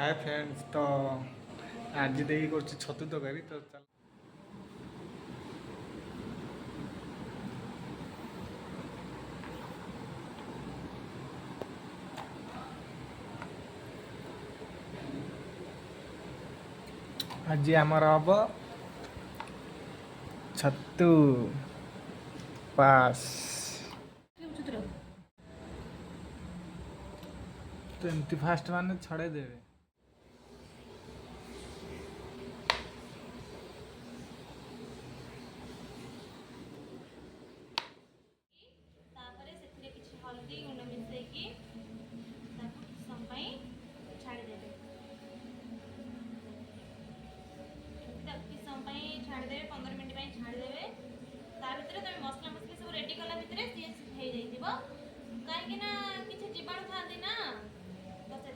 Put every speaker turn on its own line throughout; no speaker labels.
Hi friends. तो आज देई करछि छतु तरकारी। तो चल आज आमर हम छतु पास। तो एमती फास्ट माने छड़े देवे।
हल्दी गुंड मिसेकी समय छाड़देवे किस समय छाड़देवे 15 मिनट छाड़देवे भितर तुम मसला मसली सब रेडी कला भितर सी हो कहीं किसी जीवाणु था ना तो से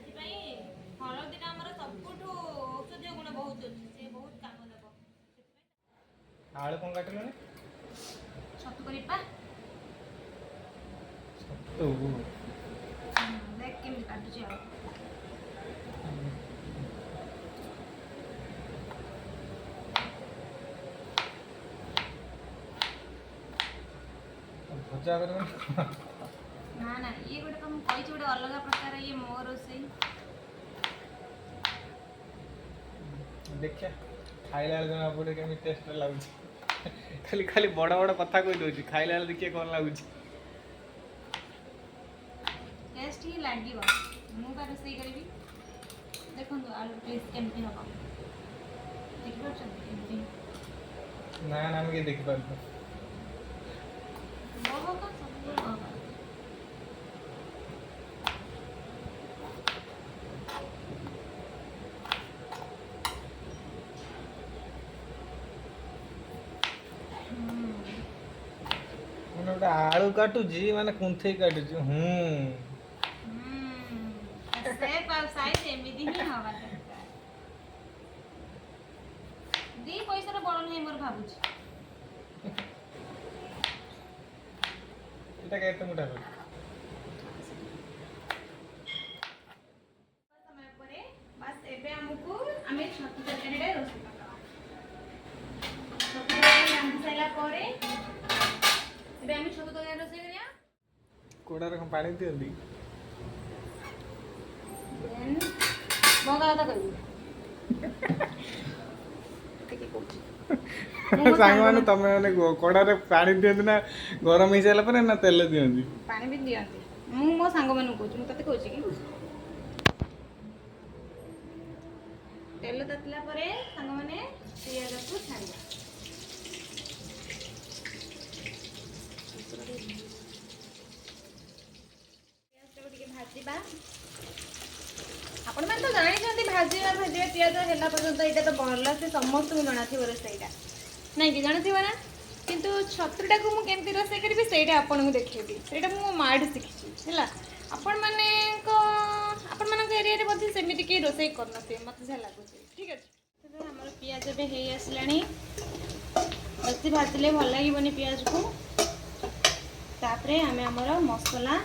हलदीटा आम सबुठ औषधीय गुण बहुत अच्छे से बहुत कम देव
आलू कौन काटल
छतु करपा
तो
देख केमी काटुची आ
भजा कर
ना ना ये गोटे तुम कही गोटे अलग प्रकार ये मो रोसई
देखिए खाइला जना पड़े केमी टेस्ट लगुच। खाली खाली बड़ बड़ कथा कही दउची खाइला देखिए कौन लगुच।
टेस्ट ही लागिव मु बा रोसई करबी देखो आलू टेस्ट केमती हम देख पार्टी
ना ना हम देख पार गोटे आलू काटुची माने कुंथे काटुची
दी पैसा बड़ नहीं मोर भावुच
এটা কেটে মুটা কর
समय परे बस एबे हमकु आमे छतु तरकारी रे रोसई करबा छतु तरकारी रांधि साइला परे एबे आमे छतु तरकारी रोसई करिया
कोड़ा रकम पानी दियंदी
देन मगा दादा करबी ठीक कोची
सांग माने तमे माने कोड़ा रे पानी दियंदी ना गरम हो साइला पर ना तेल दियंदी
पानी भी दियंती मु मो सांग मानु कोची मु तते कोची कि तेल ततला परे सांग माने पियाज को छाड़िया पियाज को टिके भाजीबा आपण तो जानी भाजीबा भाजीबा पियाज है पर्यंत यहाँ तो भल से समस्त जना थी रोसईटा नहीं कि जाना ना किंतु छतुटा को मुझे रोसई करी से आपको देखी से मो माठ शिखी है आपण मैंने आपण मान एरिया बोधे सेमती कहीं रोसई करते मत से लगुच ठीक अच्छे आम पियाज भी हो आसला बेसी भाजिले भल लगे पियाज को तापरे आम आमर मसला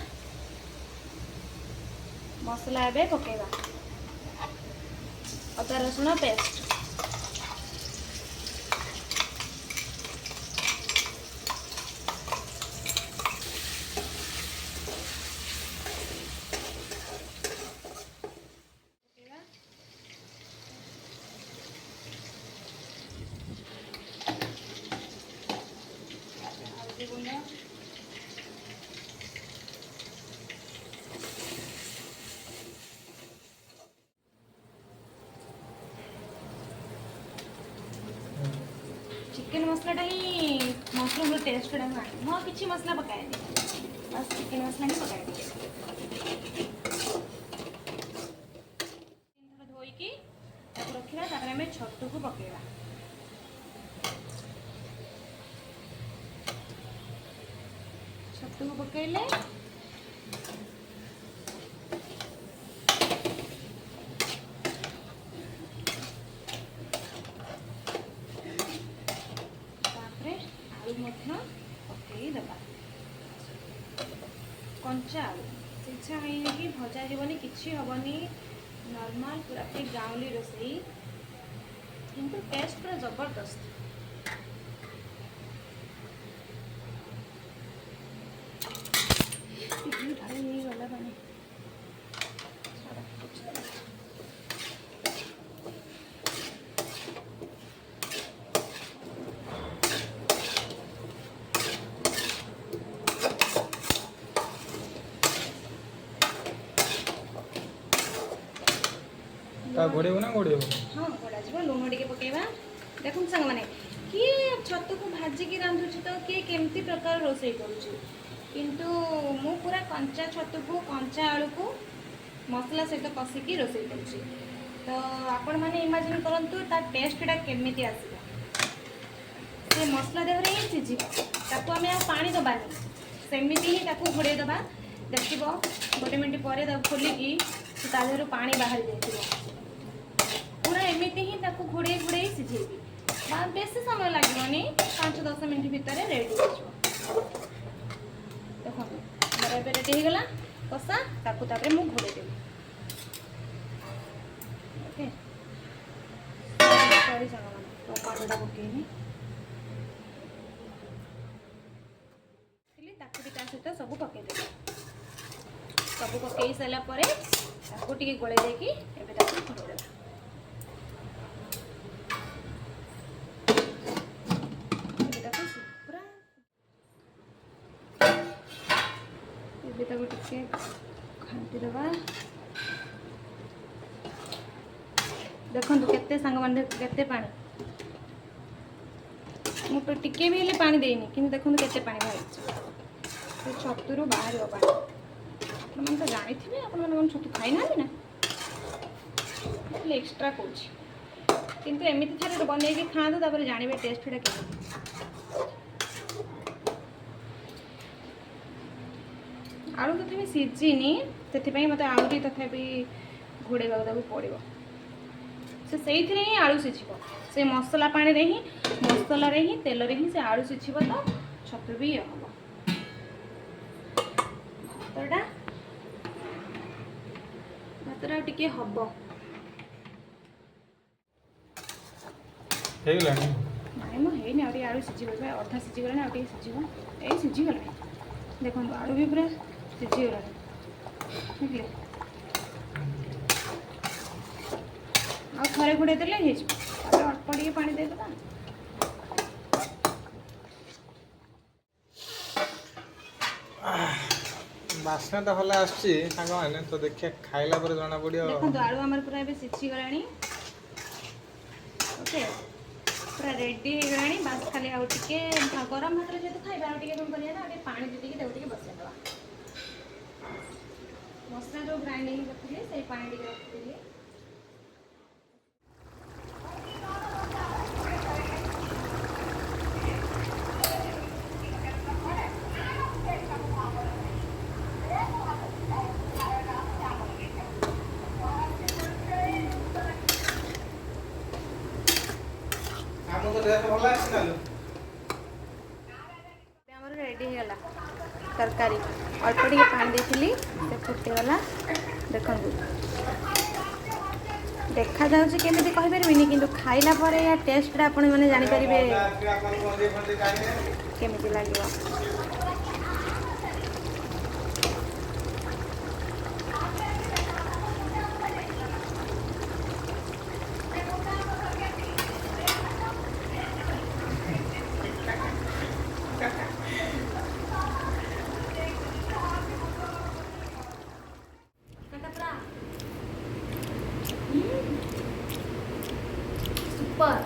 मसला एबे पकेबा अदा रसुण पेस्ट चिकेन मसलाटा ही मशरूम टेस्ट मु किसी मसला पकाए बस चिकेन मसला ही पकाए धोईकी रखा आम छतु को पकेगा छतु को पकेले पकईदबा कंचा आलू सिझा है कि भजा जीवन कि हेनी नॉर्मल पूरा अपनी गाँवली रोसई किंतु टेस्ट पूरा जबरदस्त। गला पानी
घोड़े ना घोड़े
हाँ घोड़ा जीव लुण टे पकेवा। देखो सांग मैंने किए छतु को भाजिकी रांधुची तो किए केमती प्रकार रोसई करुची किंतु मु पूरा कंचा छतु को कंचा आलू को मसला सहित कषिकी रोसई करुची। तो आपण मैंने इमेजिन करंतु ता टेस्टा केमिति आसीबो। से मसला देहरे ही सिझिबो ताको आमे पानी दबानी सेमिति ही ताको घोड़े दबा। देखिबो गोटे मिनिट पर खोलिकी ता देहरु पानी बाहर जाइथिबो। पूरा एमती ही ताको घोड़े घोड़े सिझेबी बेसी समय लगे 5-10 मिनट भितर रेडी हो। देखो मेरा ए रेडी हो गला कषा ताको तापरे मु घोड़े देबी। ओके सॉरी सामान टमाटोटा पकेनी ताको ता सहित सब पकई देबी। सब पकई सारा पर ताको टिके गोले देकी एबे ताको घोड़े देबा। खांती दबा। देखो केते सांग मान केते पानी मु तो टिके भी हेले पानी देनी कि देखो केते पानी बाहर छतुरु बाहर पानी। आप तो जानी थे आप छतु खाई ना ना एक्सट्रा कौच किंतु एमती थे बनई खाते जानवे टेस्टा के। आलू तथापि सीझिनी से मत आउरी तथापि घोड़े पड़ो से ही आलू सीझिब से मसला पानी रे ही मसला रे ही तेल रे ही से आलू सीझिब तो छतु भी हम भातटा भातटा टिके हम नाई मो है आलू सीझिब अधा सीझीगला सीझिब ये सीझीगला। देखो आलू भी पूरा सीझीगला बुझे आ थे घोड़े देले अल्प टे पानी देदेबा।
बास्ना तो भल आसने तो देखिए खाइला पर जना पड़ो।
देखो आलू आमर पूरा सीझीगला ओके पूरा रेडी हो गलानी बास खाली आउ टिके गरम भात जेहेतु खाइबा आउ टिके कौन करिया ना पानी देके ताऊ टिके बसाई दवा। मसला जो ग्राइंडिंग करथिले से पानी टिके रखथिले रेडी होगा तरकारी अल्प टे पानी देती से फुटीगला। देखो देखा जाऊँ केमी कहीपरि कि खाइला या टेस्टा आप जानीपर केमी लगे। सुपर